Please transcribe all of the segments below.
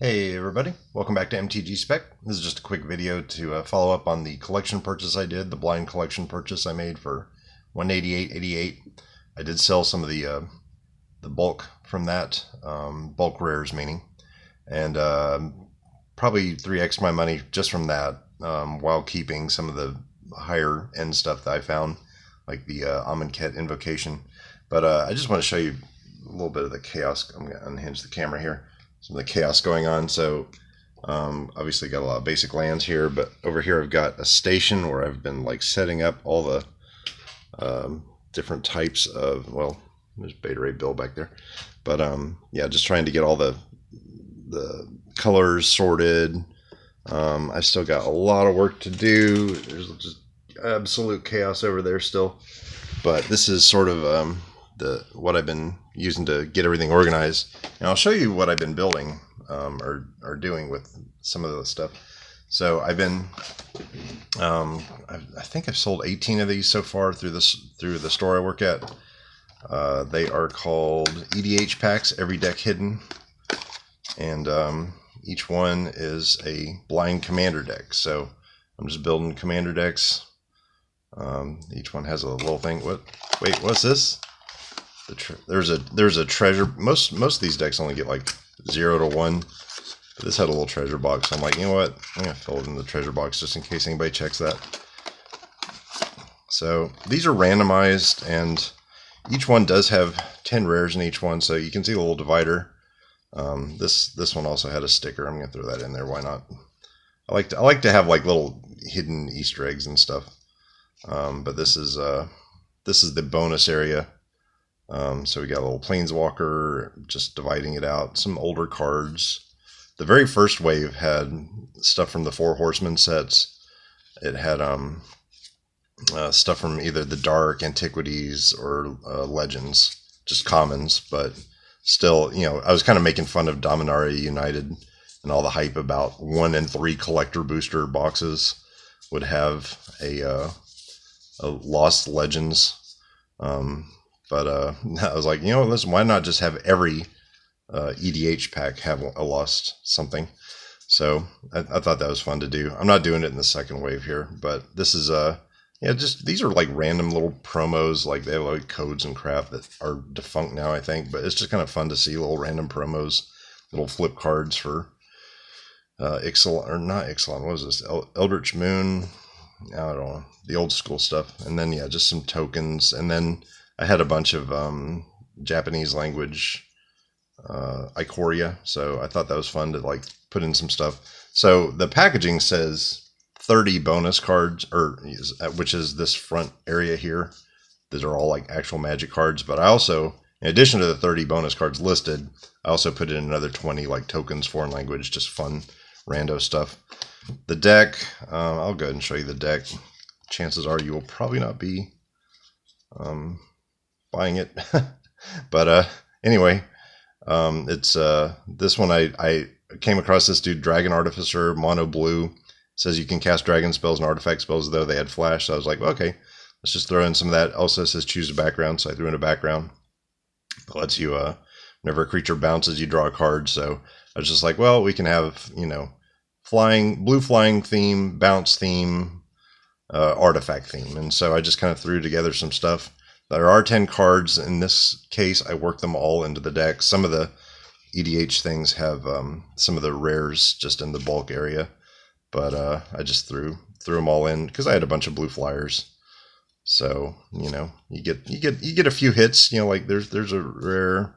Hey everybody, welcome back to MTG Spec. This is just a quick video to follow up on the collection purchase I did, the blind collection purchase I made for 188.88. I did sell some of the bulk from that, bulk rares meaning, and probably 3x my money just from that, while keeping some of the higher end stuff that I found, like the Amonkhet Invocation. But I just want to show you a little bit of the chaos. I'm going to unhinge the camera here. Some of the chaos going on. So obviously got a lot of basic lands here, but over here I've got a station where I've been like setting up all the different types of, well, there's Beta Ray Bill back there, but yeah, just trying to get all the colors sorted. I still got a lot of work to do. There's just absolute chaos over there still, but this is sort of what I've been using to get everything organized. And I'll show you what I've been building or doing with some of the stuff. So I've been, I think I've sold 18 of these so far through the store I work at. They are called E.D.H packs, every deck hidden, and each one is a blind commander deck. So I'm just building commander decks. Each one has a little thing. Wait, what's this? There's a treasure. Most of these decks only get like 0 to 1. But this had a little treasure box. So I'm like, you know what? I'm gonna fill it in the treasure box just in case anybody checks that. So these are randomized, and each one does have 10 rares in each one. So you can see the little divider. This one also had a sticker. I'm gonna throw that in there. Why not? I like to have like little hidden Easter eggs and stuff. But this is the bonus area. So we got a little Planeswalker, just dividing it out. Some older cards. The very first wave had stuff from the Four Horsemen sets. It had stuff from either the Dark, Antiquities, or Legends, just commons. But still, you know, I was kind of making fun of Dominaria United and all the hype about 1 and 3 collector booster boxes would have a Lost Legends. But I was like, you know, listen, why not just have every E.D.H pack have a lost something? So I thought that was fun to do. I'm not doing it in the second wave here, but this is yeah, just these are like random little promos. Like they have like codes and crap that are defunct now, I think. But it's just kind of fun to see little random promos, little flip cards for Ixalan, or not Ixalan. What was this? Eldritch Moon. I don't know, the old school stuff. And then yeah, just some tokens, and then I had a bunch of Japanese language Ikoria, so I thought that was fun to like put in some stuff. So the packaging says 30 bonus cards, which is this front area here. These are all like actual Magic cards, but I also, in addition to the 30 bonus cards listed, I also put in another 20 like tokens, foreign language, just fun rando stuff. The deck, I'll go ahead and show you the deck. Chances are you will probably not be buying it. But anyway, it's this one I came across this dude, Dragon Artificer, mono blue. It says you can cast dragon spells and artifact spells, though they had flash. So I was like, well, okay, let's just throw in some of that. Also says choose a background, so I threw in a background. It lets you whenever a creature bounces, you draw a card. So I was just like, well, we can have, you know, blue flying theme, bounce theme, artifact theme. And so I just kind of threw together some stuff. There are 10 cards. In this case, I worked them all into the deck. Some of the E.D.H things have some of the rares just in the bulk area, but I just threw them all in because I had a bunch of blue flyers. So you know, you get a few hits. You know, like there's a rare,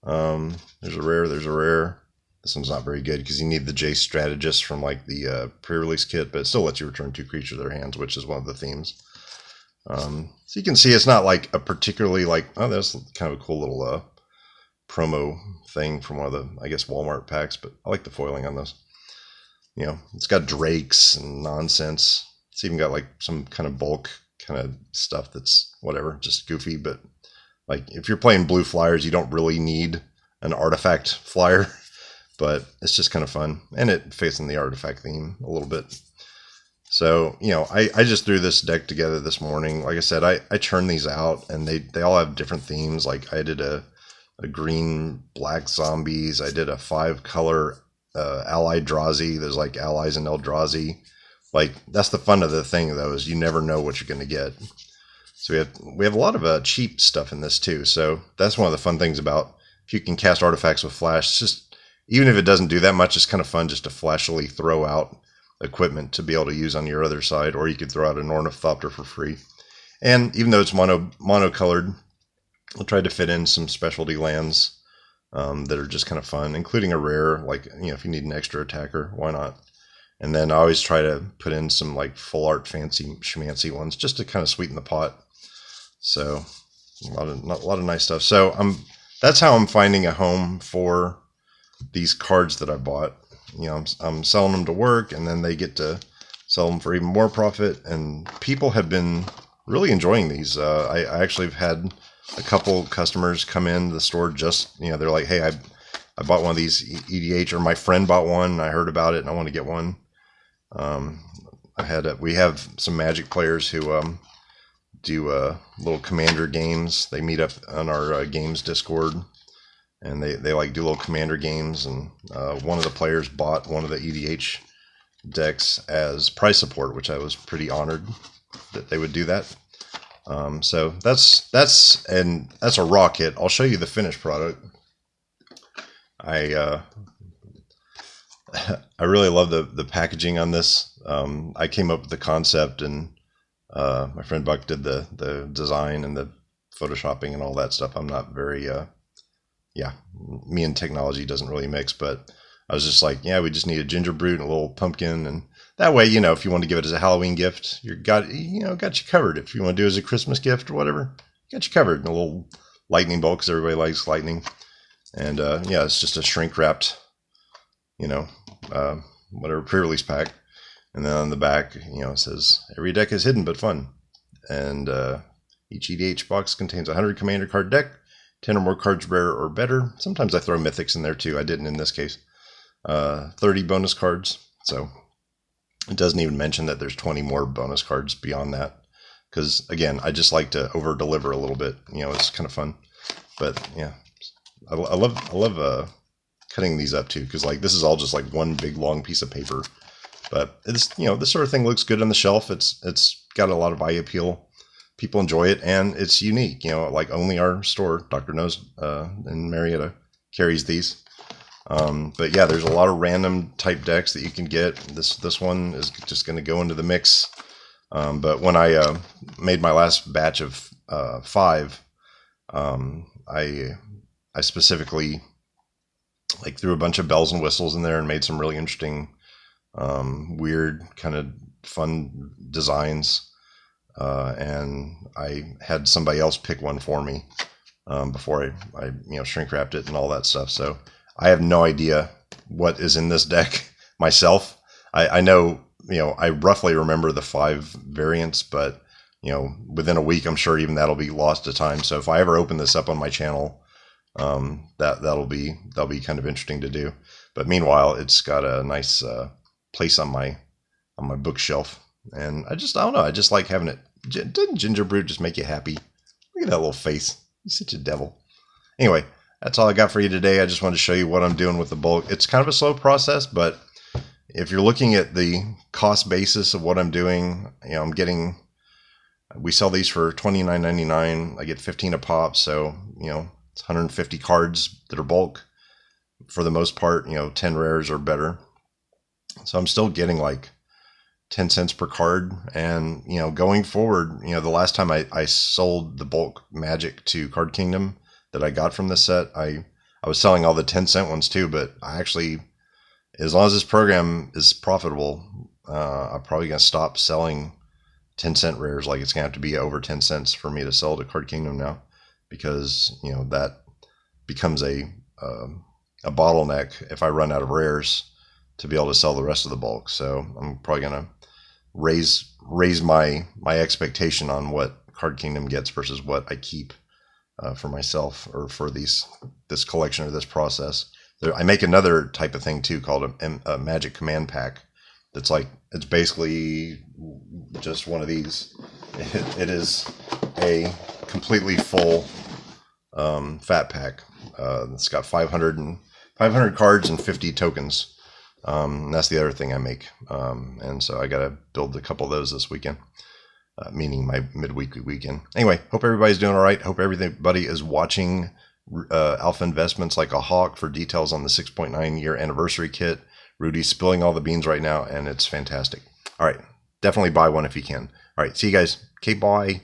there's a rare. This one's not very good because you need the Jace Strategist from like the pre-release kit, but it still lets you return 2 creatures to their hands, which is one of the themes. So you can see it's not like a particularly like, oh, that's kind of a cool little promo thing from one of the, I guess, Walmart packs, but I like the foiling on those. You know, it's got drakes and nonsense. It's even got like some kind of bulk kind of stuff that's whatever, just goofy. But like if you're playing blue flyers, you don't really need an artifact flyer, but it's just kind of fun. And it fits in the artifact theme a little bit. So, you know, I just threw this deck together this morning. Like I said, I churned these out, and they all have different themes. Like I did a green black zombies. I did a 5-color Allied Drazi. There's like allies in Eldrazi. Like, that's the fun of the thing, though, is you never know what you're going to get. So we have a lot of cheap stuff in this too. So that's one of the fun things about, if you can cast artifacts with flash. It's just, even if it doesn't do that much, it's kind of fun just to flashily throw out equipment to be able to use on your other side, or you could throw out an Ornithopter for free. And even though it's monocolored, I tried to fit in some specialty lands that are just kind of fun, including a rare, like, if you need an extra attacker, why not? And then I always try to put in some like full art fancy schmancy ones just to kind of sweeten the pot. So a lot of nice stuff. So that's how I'm finding a home for these cards that I bought. I'm selling them to work, and then they get to sell them for even more profit. And people have been really enjoying these. I actually have had a couple customers come in the store just, they're like, hey, I bought one of these E.D.H, or my friend bought one, and I heard about it and I want to get one. We have some Magic players who do little commander games. They meet up on our games Discord, and they like do little commander games. And one of the players bought one of the E.D.H decks as prize support, which I was pretty honored that they would do that. So that's a raw kit. I'll show you the finished product. I really love the packaging on this. I came up with the concept, and my friend Buck did the design and the photoshopping and all that stuff. I'm not very, me and technology doesn't really mix, but I was just like, we just need a ginger brute and a little pumpkin, and that way, if you want to give it as a Halloween gift, got you covered. If you want to do it as a Christmas gift or whatever, got you covered. And a little lightning bolt, because everybody likes lightning. And it's just a shrink wrapped, whatever pre-release pack. And then on the back, it says, every deck is hidden but fun. And each E.D.H box contains a 100 commander card deck, 10 or more cards rare or better. Sometimes I throw mythics in there too. I didn't in this case. 30 bonus cards. So it doesn't even mention that there's 20 more bonus cards beyond that. Because, again, I just like to over-deliver a little bit. It's kind of fun. But, yeah. I love cutting these up too, because like this is all just like one big long piece of paper. But it's this sort of thing looks good on the shelf. It's got a lot of eye appeal. People enjoy it, and it's unique. Like only our store, Dr. Nose in Marietta, carries these. But yeah, there's a lot of random type decks that you can get. This one is just going to go into the mix. But when I made my last batch of 5, I specifically like threw a bunch of bells and whistles in there and made some really interesting, weird, kind of fun designs. And I had somebody else pick one for me before I shrink wrapped it and all that stuff. So I have no idea what is in this deck myself. I know, I roughly remember the 5 variants, but within a week, I'm sure even that'll be lost to time. So if I ever open this up on my channel, that'll be kind of interesting to do. But meanwhile, it's got a nice place on my bookshelf, and I don't know, I just like having it. Doesn't ginger brew just make you happy? Look at that little face. He's such a devil. Anyway, that's all I got for you today. I just wanted to show you what I'm doing with the bulk. It's kind of a slow process, but if you're looking at the cost basis of what I'm doing, we sell these for $29.99. I get 15 a pop, so it's 150 cards that are bulk for the most part. 10 rares or better. So I'm still getting like 10 cents per card. And going forward, the last time I sold the bulk Magic to Card Kingdom that I got from the set, I was selling all the 10-cent ones too. But I actually, as long as this program is profitable, I'm probably gonna stop selling 10-cent rares. Like, it's gonna have to be over 10 cents for me to sell to Card Kingdom now, because that becomes a bottleneck if I run out of rares to be able to sell the rest of the bulk. So I'm probably gonna raise my expectation on what Card Kingdom gets versus what I keep for myself, or for this collection or this process. I make another type of thing too called a Magic Command Pack. That's like, it's basically just one of these. It is a completely full fat pack. It's got 500 cards and 50 tokens. That's the other thing I make. And so I got to build a couple of those this weekend, meaning my midweekly weekend. Anyway, hope everybody's doing all right. Hope everybody is watching Alpha Investments like a hawk for details on the 6.9 year anniversary kit. Rudy's spilling all the beans right now, and it's fantastic. All right, definitely buy one if you can. All right, see you guys. Okay, bye.